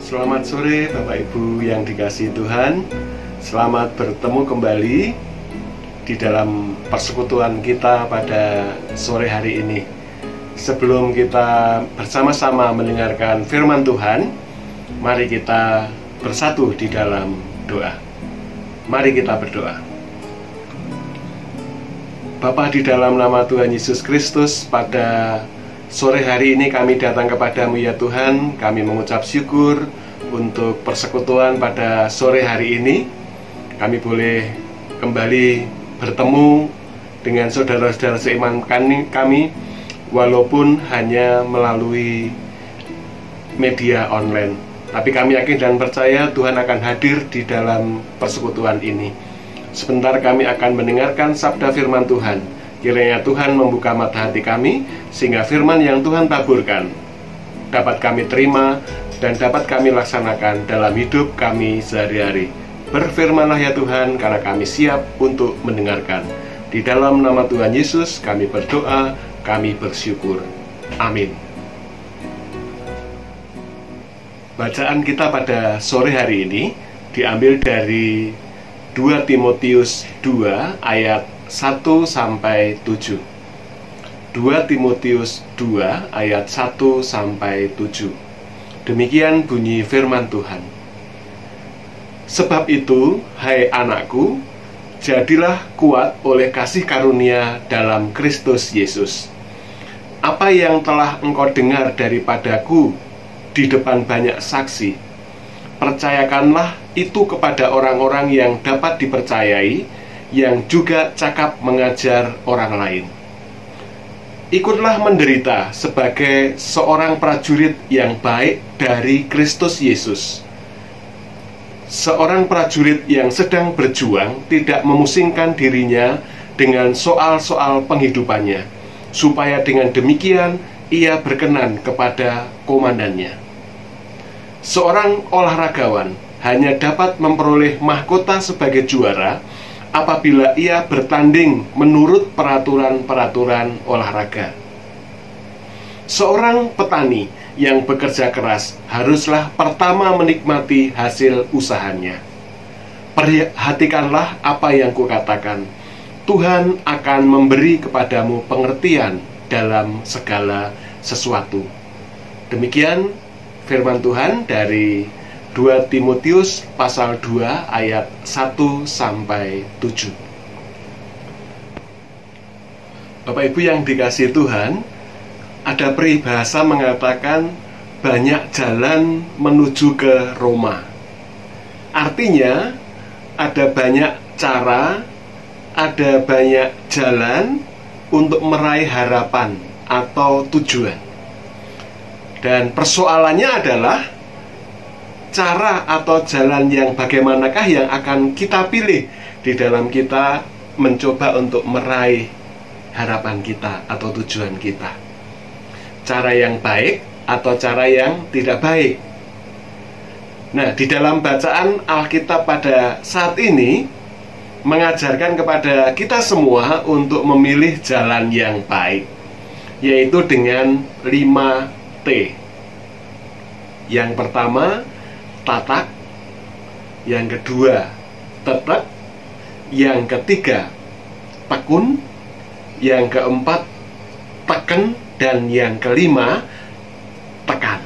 Selamat sore Bapak Ibu yang dikasihi Tuhan. Selamat bertemu kembali di dalam persekutuan kita pada sore hari ini. Sebelum kita bersama-sama mendengarkan firman Tuhan, mari kita bersatu di dalam doa. Mari kita berdoa. Bapa, di dalam nama Tuhan Yesus Kristus, pada sore hari ini kami datang kepadamu ya Tuhan. Kami mengucap syukur untuk persekutuan pada sore hari ini. Kami boleh kembali bertemu dengan saudara-saudara seiman kami, walaupun hanya melalui media online. Tapi kami yakin dan percaya Tuhan akan hadir di dalam persekutuan ini. Sebentar kami akan mendengarkan sabda firman Tuhan. Kiranya Tuhan membuka mata hati kami, sehingga firman yang Tuhan taburkan dapat kami terima dan dapat kami laksanakan dalam hidup kami sehari-hari. Berfirmanlah ya Tuhan, karena kami siap untuk mendengarkan. Di dalam nama Tuhan Yesus kami berdoa, kami bersyukur. Amin. Bacaan kita pada sore hari ini diambil dari 2 Timotius 2 ayat 1-7. 2 Timotius 2 ayat 1-7. Demikian bunyi firman Tuhan. Sebab itu, hai anakku, jadilah kuat oleh kasih karunia dalam Kristus Yesus. Apa yang telah engkau dengar daripadaku di depan banyak saksi, percayakanlah itu kepada orang-orang yang dapat dipercayai, yang juga cakap mengajar orang lain. Ikutlah menderita sebagai seorang prajurit yang baik dari Kristus Yesus. Seorang prajurit yang sedang berjuang tidak memusingkan dirinya dengan soal-soal penghidupannya, supaya dengan demikian ia berkenan kepada komandannya. Seorang olahragawan hanya dapat memperoleh mahkota sebagai juara apabila ia bertanding menurut peraturan-peraturan olahraga. Seorang petani yang bekerja keras haruslah pertama menikmati hasil usahanya. Perhatikanlah apa yang kukatakan. Tuhan akan memberi kepadamu pengertian dalam segala sesuatu. Demikian firman Tuhan dari 2 Timotius pasal 2 ayat 1-7. Bapak Ibu yang dikasihi Tuhan, ada peribahasa mengatakan banyak jalan menuju ke Roma. Artinya ada banyak cara, ada banyak jalan untuk meraih harapan atau tujuan. Dan persoalannya adalah cara atau jalan yang bagaimanakah yang akan kita pilih di dalam kita mencoba untuk meraih harapan kita atau tujuan kita. Cara yang baik atau cara yang tidak baik. Nah, di dalam bacaan Alkitab pada saat ini mengajarkan kepada kita semua untuk memilih jalan yang baik, yaitu dengan 5T. Yang pertama, tatak. Yang kedua, tetap. Yang ketiga, tekun. Yang keempat, teken. Dan yang kelima, tekan.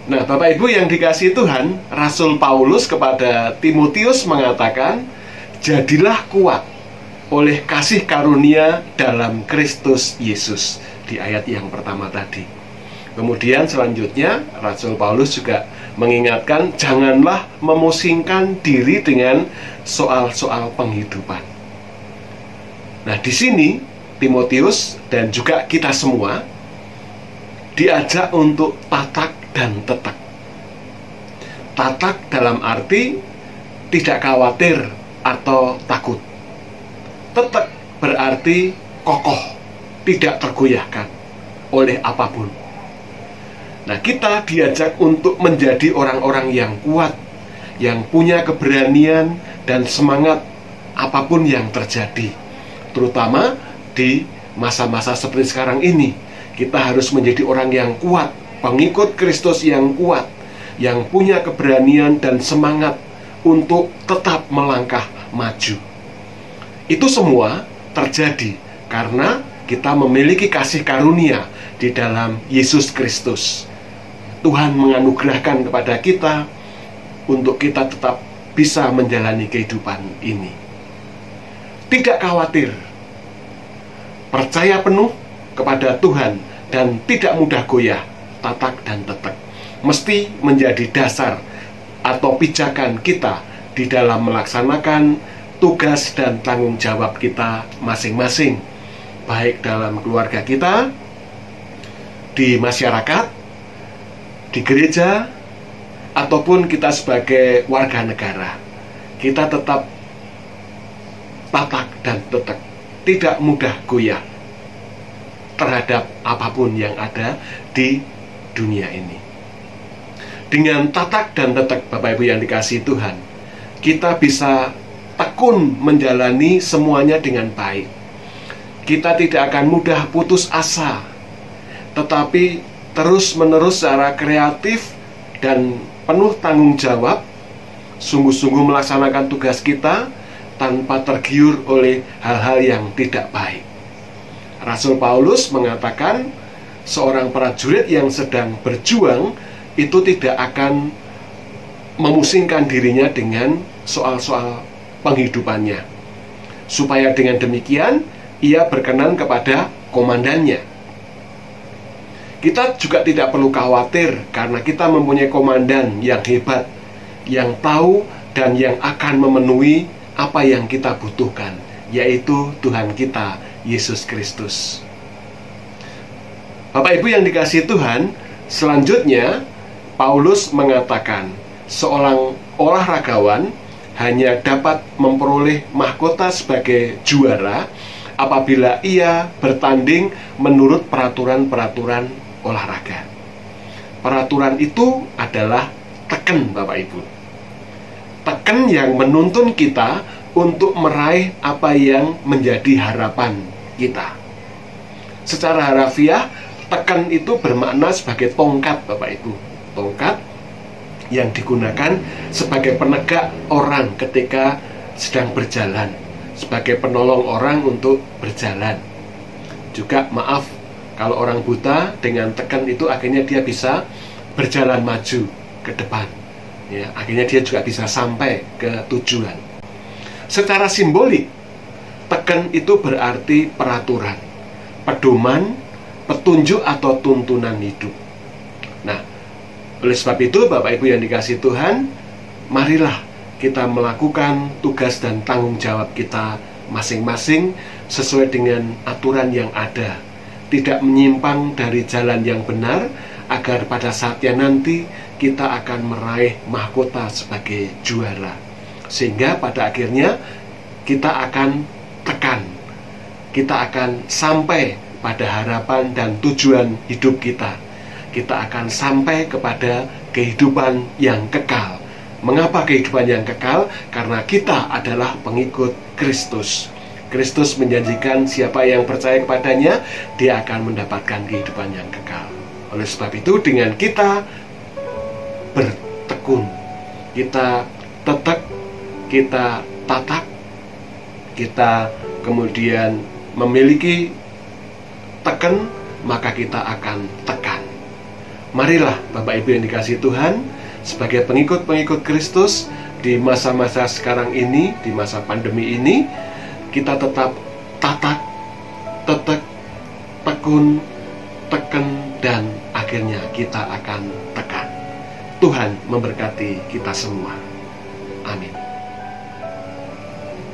Nah, Bapak Ibu yang dikasihi Tuhan, Rasul Paulus kepada Timotius mengatakan, jadilah kuat oleh kasih karunia dalam Kristus Yesus, di ayat yang pertama tadi. Kemudian selanjutnya Rasul Paulus juga mengingatkan, janganlah memusingkan diri dengan soal-soal penghidupan. Nah, di sini Timotius dan juga kita semua diajak untuk tatak dan tetap. Tatak dalam arti tidak khawatir atau takut. Tetap berarti kokoh, tidak tergoyahkan oleh apapun. Nah, kita diajak untuk menjadi orang-orang yang kuat, yang punya keberanian dan semangat apapun yang terjadi. Terutama di masa-masa seperti sekarang ini, kita harus menjadi orang yang kuat, pengikut Kristus yang kuat, yang punya keberanian dan semangat untuk tetap melangkah maju. Itu semua terjadi karena kita memiliki kasih karunia di dalam Yesus Kristus. Tuhan menganugerahkan kepada kita untuk kita tetap bisa menjalani kehidupan ini. Tidak khawatir, percaya penuh kepada Tuhan dan tidak mudah goyah, tatak dan tetek. Mesti menjadi dasar atau pijakan kita di dalam melaksanakan tugas dan tanggung jawab kita masing-masing, baik dalam keluarga kita, di masyarakat, di gereja, ataupun kita sebagai warga negara. Kita tetap tatak dan tetek, tidak mudah goyah terhadap apapun yang ada di dunia ini. Dengan tatak dan tetek, Bapak Ibu yang dikasihi Tuhan, kita bisa tekun menjalani semuanya dengan baik. Kita tidak akan mudah putus asa, tetapi terus-menerus secara kreatif dan penuh tanggung jawab, sungguh-sungguh melaksanakan tugas kita tanpa tergiur oleh hal-hal yang tidak baik. Rasul Paulus mengatakan, seorang prajurit yang sedang berjuang itu tidak akan memusingkan dirinya dengan soal-soal penghidupannya, supaya dengan demikian ia berkenan kepada komandannya. Kita juga tidak perlu khawatir karena kita mempunyai komandan yang hebat, yang tahu dan yang akan memenuhi apa yang kita butuhkan, yaitu Tuhan kita, Yesus Kristus. Bapak Ibu yang dikasihi Tuhan, selanjutnya Paulus mengatakan, seorang olahragawan hanya dapat memperoleh mahkota sebagai juara apabila ia bertanding menurut peraturan-peraturan olahraga. Peraturan itu adalah teken, Bapak Ibu. Teken yang menuntun kita untuk meraih apa yang menjadi harapan kita. Secara harafiah, teken itu bermakna sebagai tongkat, Bapak Ibu. Tongkat yang digunakan sebagai penegak orang ketika sedang berjalan, sebagai penolong orang untuk berjalan. Juga maaf, kalau orang buta dengan teken itu akhirnya dia bisa berjalan maju ke depan, ya, akhirnya dia juga bisa sampai ke tujuan. Secara simbolik, teken itu berarti peraturan, pedoman, petunjuk atau tuntunan hidup. Nah, oleh sebab itu Bapak Ibu yang dikasihi Tuhan, marilah kita melakukan tugas dan tanggung jawab kita masing-masing sesuai dengan aturan yang ada, tidak menyimpang dari jalan yang benar, agar pada saatnya nanti kita akan meraih mahkota sebagai juara. Sehingga pada akhirnya kita akan tekan, kita akan sampai pada harapan dan tujuan hidup kita. Kita akan sampai kepada kehidupan yang kekal. Mengapa kehidupan yang kekal? Karena kita adalah pengikut Kristus. Kristus menjanjikan siapa yang percaya kepadanya, dia akan mendapatkan kehidupan yang kekal. Oleh sebab itu, dengan kita bertekun, kita tetek, kita tatak, kita kemudian memiliki teken, maka kita akan tekan. Marilah Bapak Ibu yang dikasihi Tuhan, sebagai pengikut-pengikut Kristus di masa-masa sekarang ini, di masa pandemi ini, kita tetap tatak, tetek, tekun, teken, dan akhirnya kita akan tekan. Tuhan memberkati kita semua. Amin.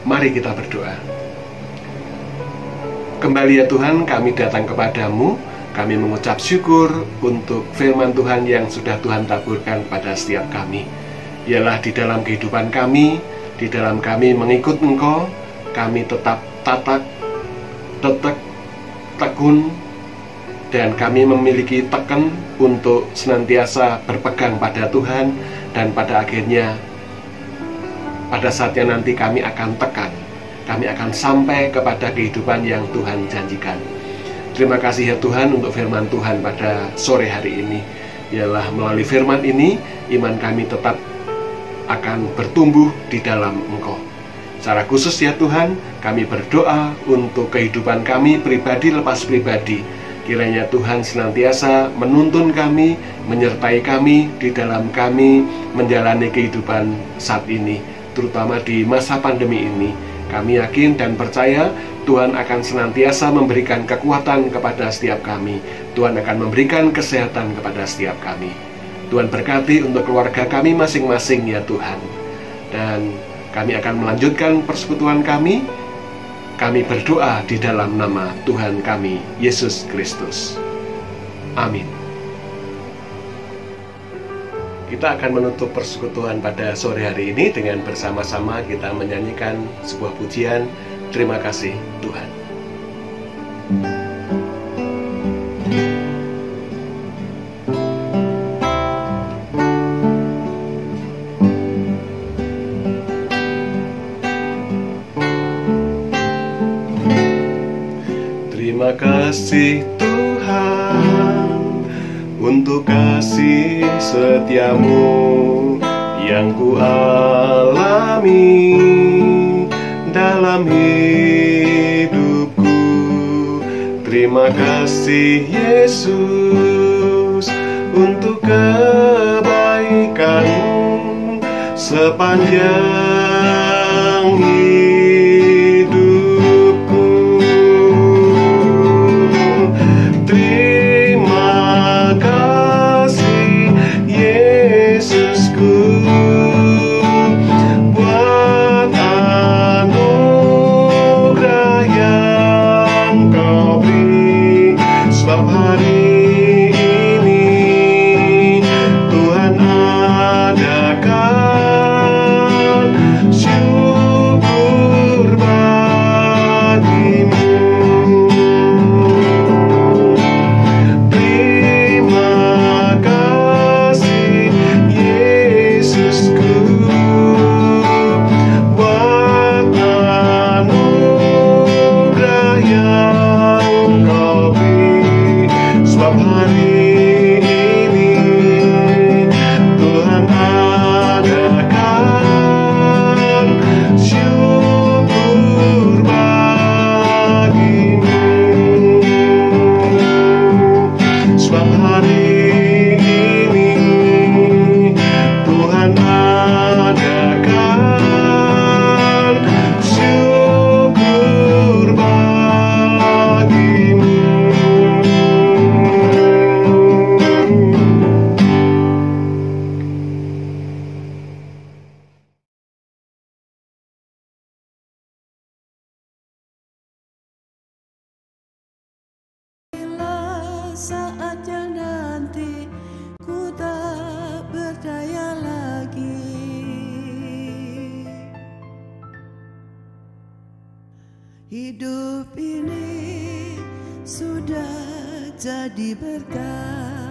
Mari kita berdoa. Kembali ya Tuhan, kami datang kepadamu. Kami mengucap syukur untuk firman Tuhan yang sudah Tuhan taburkan pada setiap kami. Ialah di dalam kehidupan kami, di dalam kami mengikut Engkau, kami tetap tatak, tetek, tekun, dan kami memiliki teken untuk senantiasa berpegang pada Tuhan, dan pada akhirnya pada saatnya nanti kami akan tekan, kami akan sampai kepada kehidupan yang Tuhan janjikan. Terima kasih ya Tuhan untuk firman Tuhan pada sore hari ini. Ialah melalui firman ini, iman kami tetap akan bertumbuh di dalam Engkau. Secara khusus ya Tuhan, kami berdoa untuk kehidupan kami pribadi lepas pribadi. Kiranya Tuhan senantiasa menuntun kami, menyertai kami di dalam kami menjalani kehidupan saat ini, terutama di masa pandemi ini. Kami yakin dan percaya Tuhan akan senantiasa memberikan kekuatan kepada setiap kami. Tuhan akan memberikan kesehatan kepada setiap kami. Tuhan berkati untuk keluarga kami masing-masing ya Tuhan. Dan kami akan melanjutkan persekutuan kami. Kami berdoa di dalam nama Tuhan kami, Yesus Kristus. Amin. Kita akan menutup persekutuan pada sore hari ini dengan bersama-sama kita menyanyikan sebuah pujian. Terima kasih Tuhan. Terima kasih Tuhan untuk kasih setiamu yang ku alami dalam hidupku. Terima kasih Yesus untuk kebaikan-Mu sepanjang hidupku. Terima kasih Yesusku buat anugerah yang Kau beri, sebab hari ini Tuhan adakan syukur bagimu. Terima kasih Yesusku buat anugerah yang Kau beri, sebab hari ini Tuhan adakan syukur bagimu. Sebab hari ini Tuhan adakan syukur bagimu. Bila saatnya nanti ku tak berdaya lagi, hidup ini sudah jadi berkah.